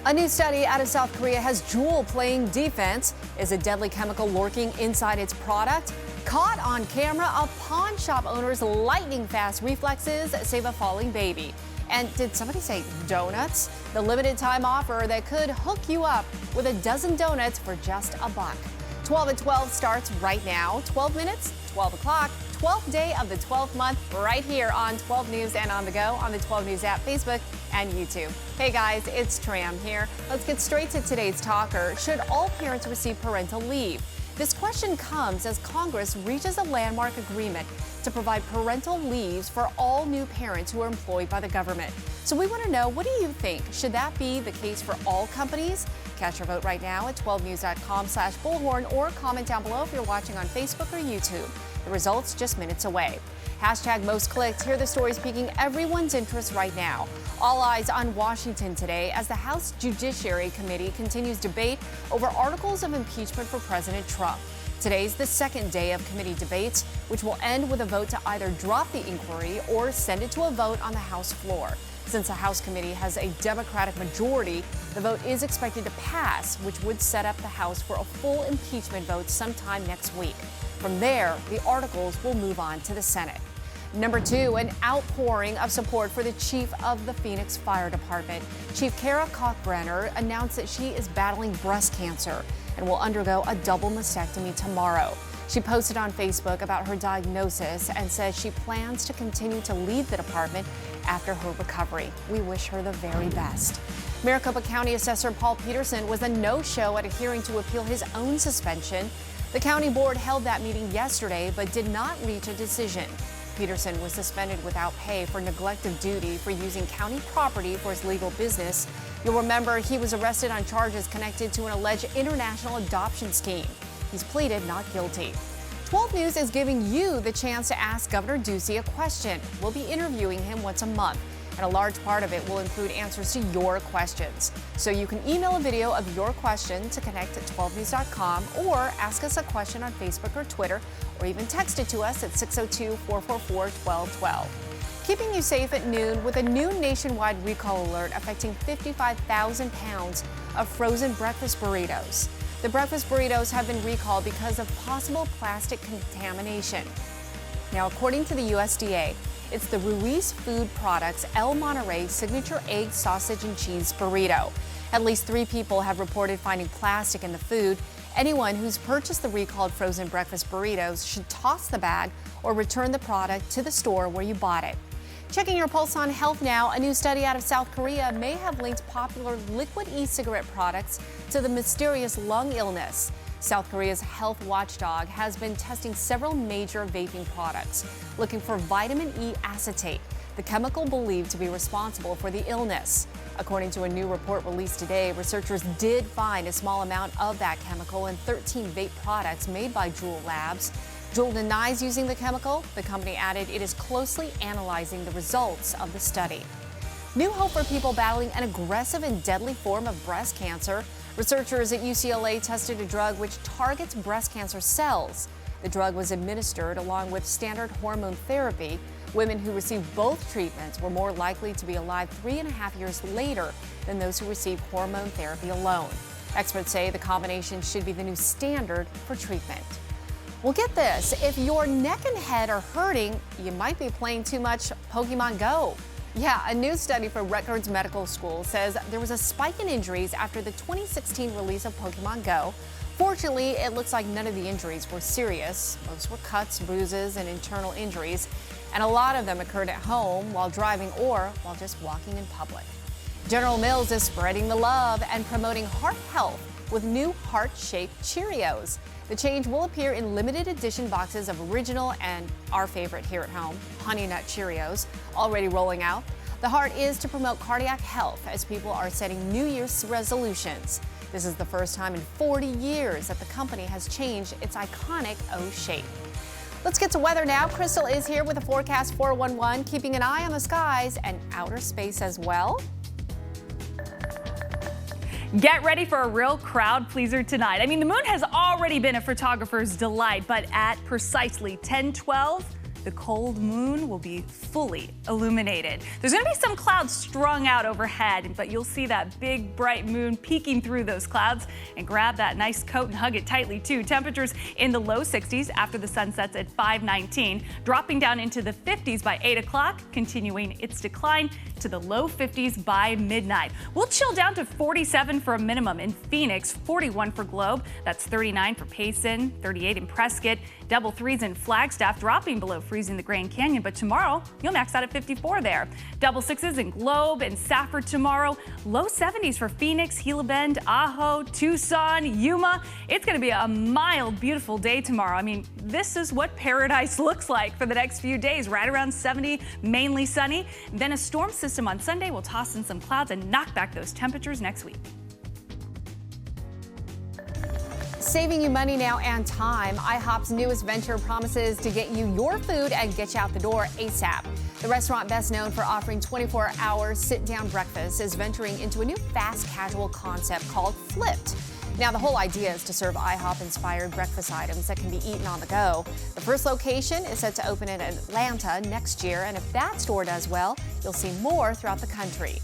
A new study out of South Korea has Juul playing defense. Is a deadly chemical lurking inside its product? Caught on camera, a pawn shop owner's lightning-fast reflexes save a falling baby. And did somebody say donuts? The limited time offer that could hook you up with a dozen donuts for just $1. 12 at 12 starts right now. 12 minutes, 12 o'clock, 12th day of the 12th month, right here on 12 News and on the go on the 12 News app, Facebook, and YouTube. Hey guys, it's Tram here. Let's get straight to today's talker. Should all parents receive parental leave? This question comes as Congress reaches a landmark agreement to provide parental leaves for all new parents who are employed by the government. So we want to know, what do you think? Should that be the case for all companies? Cast your vote right now at 12news.com/bullhorn or comment down below if you're watching on Facebook or YouTube. The results just minutes away. Hashtag most clicked. Here are the stories piquing everyone's interest right now. All eyes on Washington today as the House Judiciary Committee continues debate over articles of impeachment for President Trump. Today's the second day of committee debates, which will end with a vote to either drop the inquiry or send it to a vote on the House floor. Since the House committee has a Democratic majority, the vote is expected to pass, which would set up the House for a full impeachment vote sometime next week. From there, the articles will move on to the Senate. Number 2, an outpouring of support for the chief of the Phoenix Fire Department. Chief Kara Kalkbrenner announced that she is battling breast cancer and will undergo a double mastectomy tomorrow. She posted on Facebook about her diagnosis and says she plans to continue to lead the department after her recovery. We wish her the very best. Maricopa County Assessor Paul Peterson was a no-show at a hearing to appeal his own suspension. The county board held that meeting yesterday but did not reach a decision. Peterson was suspended without pay for neglect of duty for using county property for his legal business. You'll remember he was arrested on charges connected to an alleged international adoption scheme. He's pleaded not guilty. 12 News is giving you the chance to ask Governor Ducey a question. We'll be interviewing him once a month, and a large part of it will include answers to your questions. So you can email a video of your question to connect at 12news.com or ask us a question on Facebook or Twitter, or even text it to us at 602-444-1212. Keeping you safe at noon with a new nationwide recall alert affecting 55,000 pounds of frozen breakfast burritos. The breakfast burritos have been recalled because of possible plastic contamination. Now, according to the USDA, it's the Ruiz Food Products El Monterey Signature Egg Sausage and Cheese Burrito. At least 3 people have reported finding plastic in the food. Anyone who's purchased the recalled frozen breakfast burritos should toss the bag or return the product to the store where you bought it. Checking your pulse on health now, a new study out of South Korea may have linked popular liquid e-cigarette products to the mysterious lung illness. South Korea's health watchdog has been testing several major vaping products, looking for vitamin E acetate, the chemical believed to be responsible for the illness. According to a new report released today, researchers did find a small amount of that chemical in 13 vape products made by Juul Labs. Juul denies using the chemical. The company added it is closely analyzing the results of the study. New hope for people battling an aggressive and deadly form of breast cancer. Researchers at UCLA tested a drug which targets breast cancer cells. The drug was administered along with standard hormone therapy. Women who received both treatments were more likely to be alive 3.5 years later than those who received hormone therapy alone. Experts say the combination should be the new standard for treatment. Well, get this, if your neck and head are hurting, you might be playing too much Pokemon Go. Yeah, a new study from Rutgers Medical School says there was a spike in injuries after the 2016 release of Pokemon Go. Fortunately, it looks like none of the injuries were serious. Most were cuts, bruises, and internal injuries, and a lot of them occurred at home, while driving, or while just walking in public. General Mills is spreading the love and promoting heart health with new heart-shaped Cheerios. The change will appear in limited edition boxes of original and our favorite here at home, Honey Nut Cheerios, already rolling out. The heart is to promote cardiac health as people are setting New Year's resolutions. This is the first time in 40 years that the company has changed its iconic O shape. Let's get to weather now. Crystal is here with a forecast 411, keeping an eye on the skies and outer space as well. Get ready for a real crowd pleaser tonight. I mean, the moon has already been a photographer's delight, but at precisely 10:12, the cold moon will be fully illuminated. There's going to be some clouds strung out overhead, but you'll see that big bright moon peeking through those clouds. And grab that nice coat and hug it tightly too. Temperatures in the low 60s after the sun sets at 5:19, dropping down into the 50s by 8 o'clock, continuing its decline to the low 50s by midnight. We'll chill down to 47 for a minimum in Phoenix, 41 for Globe. That's 39 for Payson, 38 in Prescott. Double threes in Flagstaff, dropping below freezing the Grand Canyon, but tomorrow you'll max out at 54 there. Double sixes in Globe and Safford tomorrow. Low 70s for Phoenix, Gila Bend, Ajo, Tucson, Yuma. It's going to be a mild, beautiful day tomorrow. I mean, this is what paradise looks like for the next few days, right around 70, mainly sunny. Then a storm system on Sunday will toss in some clouds and knock back those temperatures next week. Saving you money now and time, IHOP's newest venture promises to get you your food and get you out the door ASAP. The restaurant, best known for offering 24-hour sit-down breakfast, is venturing into a new fast casual concept called Flipped. Now, the whole idea is to serve IHOP-inspired breakfast items that can be eaten on the go. The first location is set to open in Atlanta next year, and if that store does well, you'll see more throughohout the country.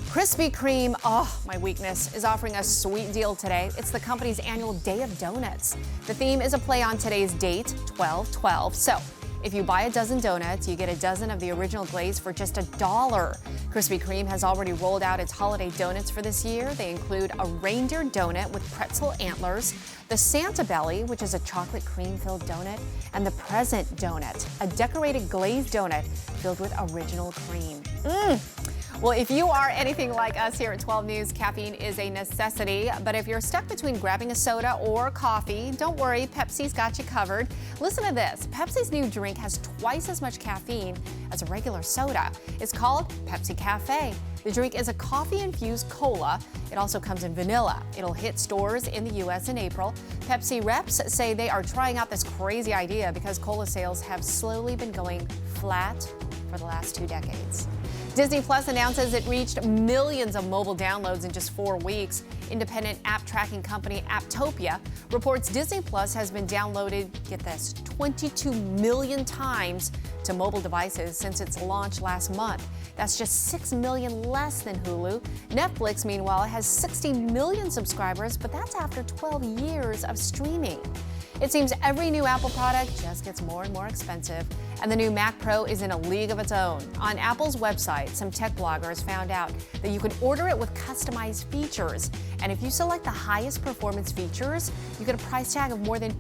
Krispy Kreme, my weakness, is offering a sweet deal today. It's the company's annual Day of Donuts. The theme is a play on today's date, 12/12. So, if you buy a dozen donuts, you get a dozen of the original glaze for just $1. Krispy Kreme has already rolled out its holiday donuts for this year. They include a reindeer donut with pretzel antlers, the Santa Belly, which is a chocolate cream-filled donut, and the Present Donut, a decorated glazed donut filled with original cream. Well, if you are anything like us here at 12 News, caffeine is a necessity. But if you're stuck between grabbing a soda or coffee, don't worry, Pepsi's got you covered. Listen to this. Pepsi's new drink has twice as much caffeine as a regular soda. It's called Pepsi Cafe. The drink is a coffee-infused cola. It also comes in vanilla. It'll hit stores in the U.S. in April. Pepsi reps say they are trying out this crazy idea because cola sales have slowly been going flat for the last 2 decades. Disney Plus announces it reached millions of mobile downloads in just 4 weeks. Independent app tracking company Apptopia reports Disney Plus has been downloaded, get this, 22 million times to mobile devices since its launch last month. That's just 6 million less than Hulu. Netflix, meanwhile, has 60 million subscribers, but that's after 12 years of streaming. It seems every new Apple product just gets more and more expensive, and the new Mac Pro is in a league of its own. On Apple's website, some tech bloggers found out that you can order it with customized features, and if you select the highest performance features, you get a price tag of more than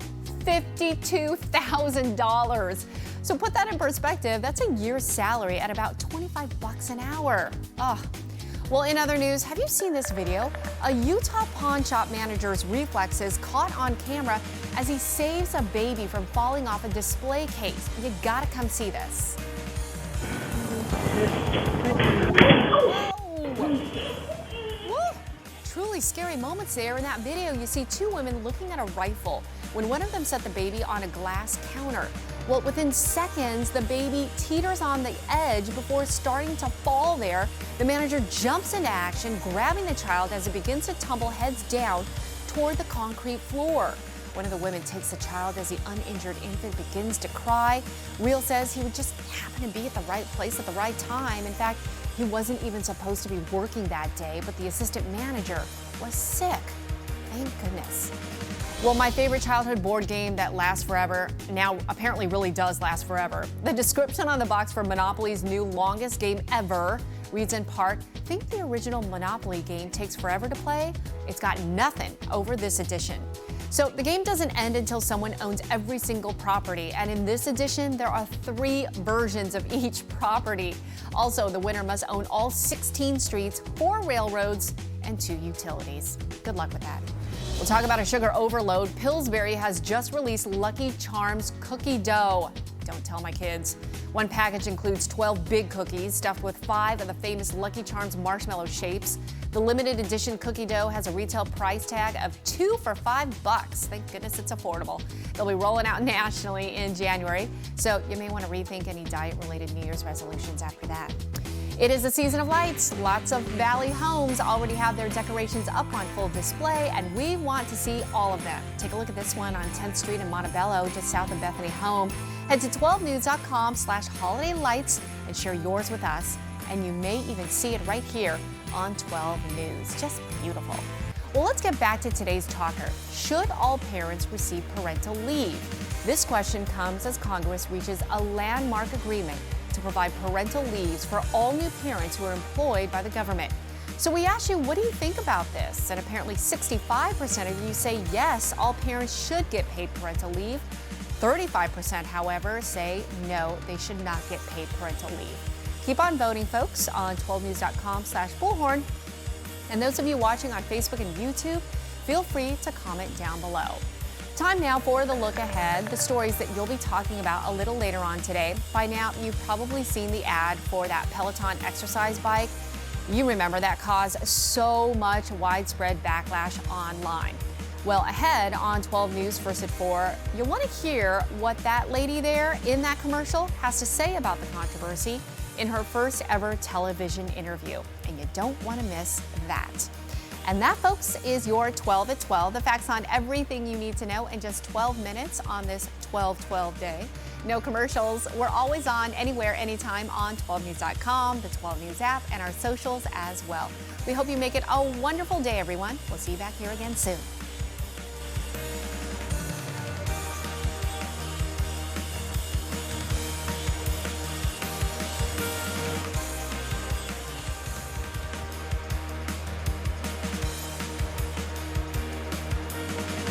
$52,000. So put that in perspective, that's a year's salary at about $25 an hour. Well, in other news, have you seen this video? A Utah pawn shop manager's reflexes caught on camera as he saves a baby from falling off a display case. You gotta come see this. Whoa. Truly scary moments there. In that video, you see 2 women looking at a rifle when one of them set the baby on a glass counter. Well, within seconds, the baby teeters on the edge before starting to fall there. The manager jumps into action, grabbing the child as it begins to tumble heads down toward the concrete floor. One of the women takes the child as the uninjured infant begins to cry. Reel says he would just happen to be at the right place at the right time. In fact, he wasn't even supposed to be working that day, but the assistant manager was sick. Thank goodness. Well, my favorite childhood board game that lasts forever now apparently really does last forever. The description on the box for Monopoly's new longest game ever reads in part, think the original Monopoly game takes forever to play? It's got nothing over this edition. So the game doesn't end until someone owns every single property, and in this edition, there are 3 versions of each property. Also, the winner must own all 16 streets, 4 railroads, and 2 utilities. Good luck with that. We'll talk about a sugar overload. Pillsbury has just released Lucky Charms cookie dough. Don't tell my kids. One package includes 12 big cookies stuffed with 5 of the famous Lucky Charms marshmallow shapes. The limited edition cookie dough has a retail price tag of 2 for $5. Thank goodness it's affordable. They'll be rolling out nationally in January, so you may want to rethink any diet-related New Year's resolutions after that. It is the season of lights. Lots of Valley homes already have their decorations up on full display, and we want to see all of them. Take a look at this one on 10th Street in Montebello, just south of Bethany Home. Head to 12news.com/holidaylights and share yours with us. And you may even see it right here on 12 News. Just beautiful. Well, let's get back to today's talker. Should all parents receive parental leave? This question comes as Congress reaches a landmark agreement to provide parental leaves for all new parents who are employed by the government. So we asked you, what do you think about this? And apparently 65% of you say yes, all parents should get paid parental leave. 35%, however, say no, they should not get paid parental leave. Keep on voting, folks, on 12news.com/bullhorn. And those of you watching on Facebook and YouTube, feel free to comment down below. Time now for the look ahead, the stories that you'll be talking about a little later on today. By now, you've probably seen the ad for that Peloton exercise bike. You remember that caused so much widespread backlash online. Well, ahead on 12 News First at 4, you'll want to hear what that lady there in that commercial has to say about the controversy in her first ever television interview. And you don't want to miss that. And that, folks, is your 12 at 12. The facts on everything you need to know in just 12 minutes on this 12/12 day. No commercials. We're always on, anywhere, anytime on 12news.com, the 12 News app, and our socials as well. We hope you make it a wonderful day, everyone. We'll see you back here again soon.